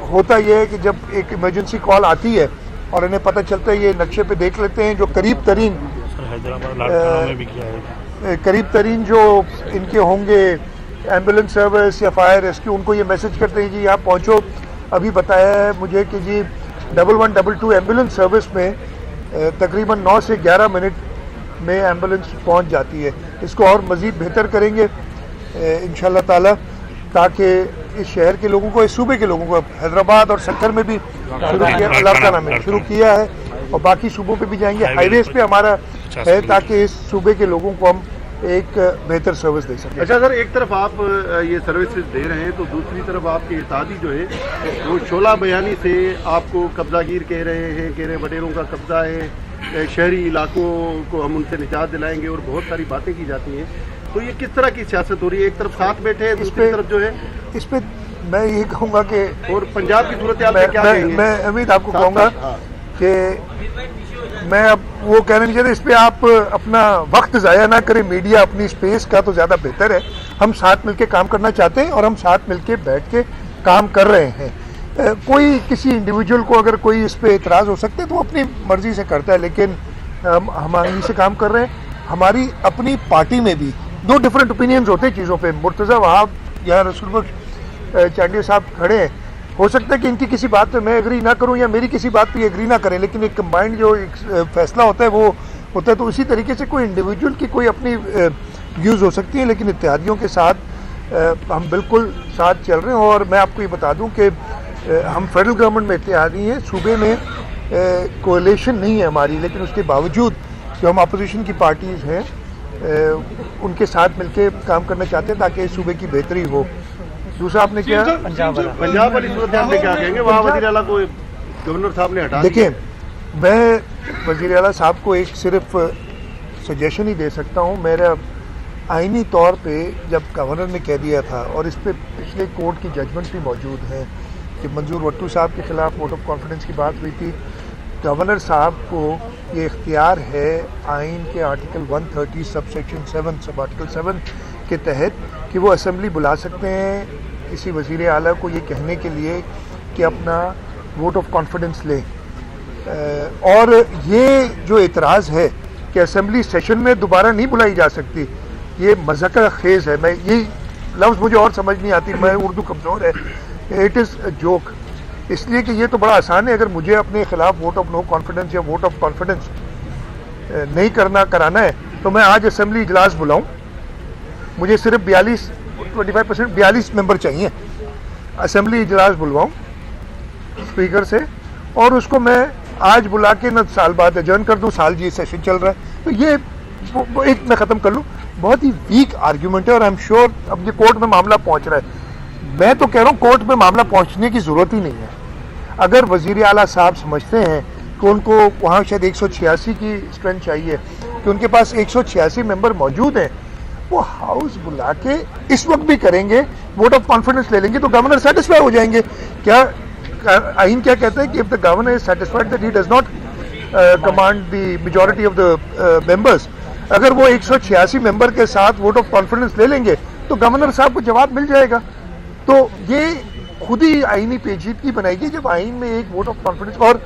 होता यह है कि जब एक इमरजेंसी कॉल आती है और इन्हें पता चलता है, ये नक्शे पे देख लेते हैं जो करीब तरीन जो इनके होंगे एम्बुलेंस सर्विस या फायर रेस्क्यू, उनको ये मैसेज करते हैं जी यहाँ पहुँचो। अभी बताया है मुझे कि जी 1122 एम्बुलेंस सर्विस में तकरीबन 9 से 11 मिनट में एम्बुलेंस पहुँच जाती है। इसको और मज़ीद बेहतर करेंगे इंशाल्लाह ताला, ताकि इस शहर के लोगों को, इस सूबे के लोगों को, हैदराबाद और सक्कर में भी शुरू किया है और बाकी सूबों पे भी जाएंगे। हाईवेज पे हमारा है ताकि इस सूबे के लोगों को हम एक बेहतर सर्विस दे सकें। अच्छा सर, एक तरफ आप ये सर्विसेज दे रहे हैं तो दूसरी तरफ आपके इत्तेहादी जो है वो शोला बयानी से आपको कब्जागीर कह रहे हैं, कह रहे बटेरों का कब्जा है, शहरी इलाकों को हम उनसे निजात दिलाएंगे और बहुत सारी बातें की जाती हैं। तो ये किस तरह की सियासत हो रही है? एक तरफ साथ बैठे हैं, दूसरी तरफ जो है इस पे मैं ये कहूँगा कि और पंजाब की सूरत हाल में क्या कहेंगे? मैं अमीद आपको कहूँगा कि मैं अब वो कहना नहीं चाहता, इस पे आप अपना वक्त ज़ाया ना करें। मीडिया अपनी स्पेस का तो ज़्यादा बेहतर है। हम साथ मिलके काम करना चाहते हैं और हम साथ मिलके बैठ के काम कर रहे हैं। कोई किसी इंडिविजुअल को अगर कोई इस पे एतराज़ हो सकते हैं तो अपनी मर्जी से करता है, लेकिन हम आंगी से काम कर रहे हैं। हमारी अपनी पार्टी में भी दो डिफरेंट ओपिनियंस होते हैं चीज़ों पे। मुर्तज़ा वहाब या रसूल बख्श चांडिया साहब खड़े हैं, हो सकता है कि इनकी किसी बात पे मैं एग्री ना करूं या मेरी किसी बात पे एग्री ना करें, लेकिन एक कंबाइंड जो एक फैसला होता है वो होता है। तो उसी तरीके से कोई इंडिविजुअल की कोई अपनी व्यूज़ हो सकती है, लेकिन इत्तेहादियों के साथ हम बिल्कुल साथ चल रहे हैं। और मैं आपको ये बता दूं कि हम फेडरल गवर्नमेंट में इत्तेहादी हैं, सूबे में कोalition नहीं है हमारी, लेकिन उसके बावजूद जो हम अपोजिशन की पार्टीज़ हैं उनके साथ मिलके काम करना चाहते हैं ताकि सूबे की बेहतरी हो। दूसरा आपने क्या पंजाब वाली सूरत हाल में क्या कहेंगे? वहाँ वज़ीर आला को गवर्नर साहब ने हटा दिया। देखिए, मैं वज़ीर आला साहब को एक सिर्फ सजेशन ही दे सकता हूँ। मेरा आईनी तौर पे जब गवर्नर ने कह दिया था, और इस पे पिछले कोर्ट की जजमेंट भी मौजूद है कि मंजूर वट्टू साहब के खिलाफ वोट ऑफ कॉन्फिडेंस की बात हुई थी, गवर्नर साहब को ये इख्तियार है आइन के आर्टिकल 130 सबसेक्शन 7 सब आर्टिकल 7 के तहत कि वो असेंबली बुला सकते हैं किसी वज़ीर आला को ये कहने के लिए कि अपना वोट ऑफ कॉन्फिडेंस लें। और ये जो एतराज़ है कि असेंबली सेशन में दोबारा नहीं बुलाई जा सकती, ये मज़ाक़ खेज़ है। मैं ये लफ्ज़ मुझे और समझ नहीं आती, मैं उर्दू कमज़ोर है। इट इज़ जोक, इसलिए कि ये तो बड़ा आसान है। अगर मुझे अपने खिलाफ वोट ऑफ नो कॉन्फिडेंस या वोट ऑफ कॉन्फिडेंस नहीं कराना है तो मैं आज असेंबली इजलास बुलाऊं। मुझे सिर्फ 42 मेंबर चाहिए। असेंबली इजलास बुलवाऊं स्पीकर से और उसको मैं आज बुला के न साल बाद एडजर्न कर दूं। साल जी सेशन चल रहा है, तो ये एक मैं ख़त्म कर लूं। बहुत ही वीक आर्ग्यूमेंट है और आई एम श्योर अब ये कोर्ट में मामला पहुंच रहा है। मैं तो कह रहा हूँ कोर्ट में मामला पहुंचने की ज़रूरत ही नहीं है। अगर वज़ीर आला साहब समझते हैं कि उनको वहाँ शायद 186 की स्ट्रेंथ चाहिए, कि उनके पास 186 मेंबर मौजूद हैं, वो हाउस बुला के इस वक्त भी करेंगे, वोट ऑफ कॉन्फिडेंस ले लेंगे तो गवर्नर सेटिस्फाई हो जाएंगे। क्या आइन क्या कहता है कि if the governor is satisfied that he does not command the majority of the members, अगर वो 186 मेंबर के साथ वोट ऑफ कॉन्फिडेंस ले लेंगे तो गवर्नर साहब को जवाब मिल जाएगा। तो ये खुद ही आईनी पेचीदगी बनाएगी जब आइन में एक वोट ऑफ कॉन्फिडेंस। और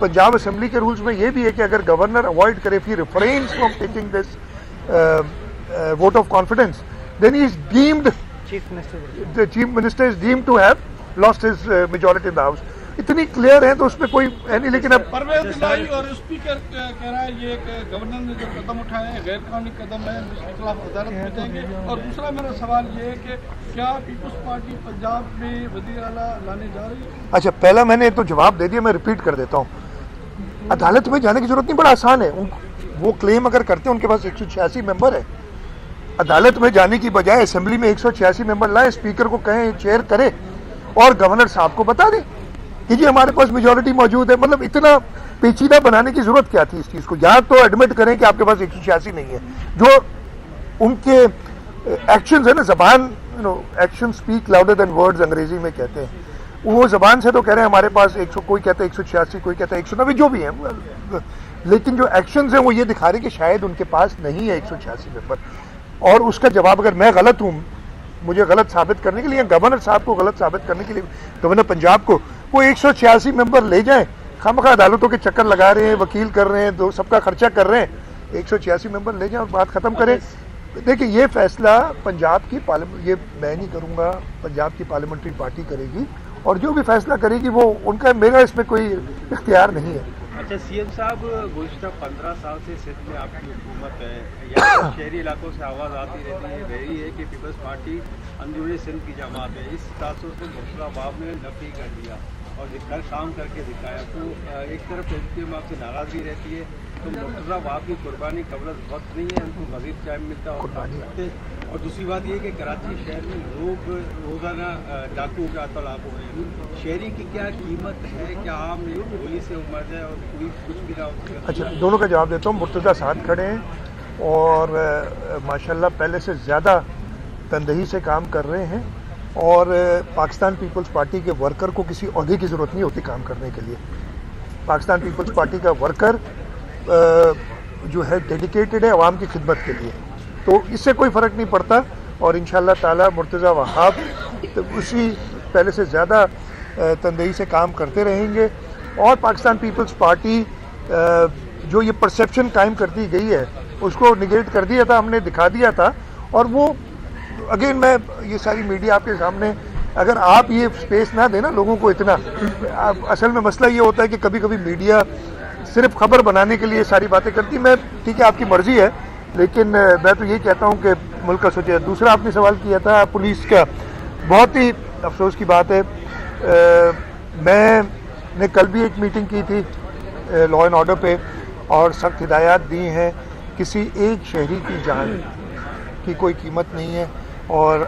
पंजाब असेंबली के रूल्स में ये भी है कि अगर गवर्नर अवॉइड करे, if he refrains from taking this vote of confidence, then he is deemed, the chief minister is deemed to have lost his majority in the house. इतनी क्लियर है तो उसमें कोई है नहीं। लेकिन अब परवेज इलाही और स्पीकर कह रहा है ये गवर्नर ने जो कदम उठाए हैं गैर कानूनी कदम है, इसके खिलाफ अदालत में जाएंगे। और दूसरा मेरा सवाल ये है कि क्या पीपल्स पार्टी पंजाब में वज़ीर आला लाने जा रही है? अच्छा, पहला मैंने तो जवाब दे दिया, मैं रिपीट कर देता हूँ। अदालत में जाने की जरूरत नहीं, बड़ा आसान है। वो क्लेम अगर करते हैं, उनके पास 186 मेंबर है, अदालत में जाने की बजाय असेंबली में 186 मेंबर लाए, स्पीकर को कहें चेयर करे और गवर्नर साहब को बता दें कि जी हमारे पास मेजॉरिटी मौजूद है। मतलब इतना पेचीदा बनाने की जरूरत क्या थी इस चीज़ को? या तो एडमिट करें कि आपके पास 186 नहीं है। जो उनके एक्शंस है ना, जबान, action speak louder than words अंग्रेजी में कहते हैं, वो जबान से तो कह रहे हैं हमारे पास 100, कोई कहता है 186, कोई कहता है 190, जो भी है, लेकिन जो एक्शंस हैं वो ये दिखा रहे कि शायद उनके पास नहीं है 186 मेंबर। और उसका जवाब अगर मैं गलत हूँ मुझे गलत साबित करने के लिए, गवर्नर साहब को गलत साबित करने के लिए, गवर्नर पंजाब को, वो 186 मेंबर ले जाएं। खामखा अदालतों के चक्कर लगा रहे हैं, वकील कर रहे हैं, सबका खर्चा कर रहे हैं। 186 मेंबर ले जाएं और बात खत्म करें। देखिए, ये फैसला पंजाब की ये मैं नहीं करूँगा, पंजाब की पार्लियामेंट्री पार्टी करेगी, और जो भी फैसला करेगी वो उनका, मेरा इसमें कोई इख्तियार नहीं है। अच्छा सीएम साहब, गुज़श्ता 15 साल से सिंध में आपकी हुकूमत है, यहाँ शहरी इलाकों से आवाज़ आती रहती है, वही है कि पीपल्स पार्टी अंदरूनी सिंध की जमात है। इस तासुर से मुर्तज़ा वाब ने नफी कर दिया और कल काम करके दिखाया। तो एक तरफ एम आपसे नाराज़गी रहती है, तो मुर्तज़ा वाब की कुर्बानी कबल वक्त नहीं है, उनको मज़ीद टाइम मिलता और काम करते। और दूसरी बात ये कि कराची शहर में लोग रोज़ाना डाकू का तलाब हो रहे हैं। शहरी की क्या कीमत है, क्या आम गोली से उमर जाए और कोई कुछ भी ना हो? अच्छा, दोनों का जवाब देता हूँ। मुर्तज़ा साथ खड़े हैं और माशाल्लाह पहले से ज़्यादा तंदही से काम कर रहे हैं, और पाकिस्तान पीपल्स पार्टी के वर्कर को किसी ओहदे की ज़रूरत नहीं होती काम करने के लिए। पाकिस्तान पीपल्स पार्टी का वर्कर जो है डेडिकेटेड है अवाम की खिदमत के लिए, तो इससे कोई फ़र्क नहीं पड़ता। और इंशाअल्लाह ताला मुर्तज़ा वहाब तो उसी पहले से ज़्यादा तंदही से काम करते रहेंगे। और पाकिस्तान पीपल्स पार्टी जो ये परसेप्शन कायम करती गई है उसको निगेट कर दिया था, हमने दिखा दिया था। और वो अगेन, मैं ये सारी मीडिया आपके सामने, अगर आप ये स्पेस ना देना लोगों को इतना, असल में मसला ये होता है कि कभी कभी मीडिया सिर्फ खबर बनाने के लिए सारी बातें करती। मैं, ठीक है, आपकी मर्जी है, लेकिन मैं तो यही कहता हूँ कि मुल्क का सोचिए। दूसरा आपने सवाल किया था पुलिस का, बहुत ही अफसोस की बात है, मैंने कल भी एक मीटिंग की थी लॉ एंड ऑर्डर पे, और सख्त हिदायत दी हैं, किसी एक शहरी की जान की कोई कीमत नहीं है। और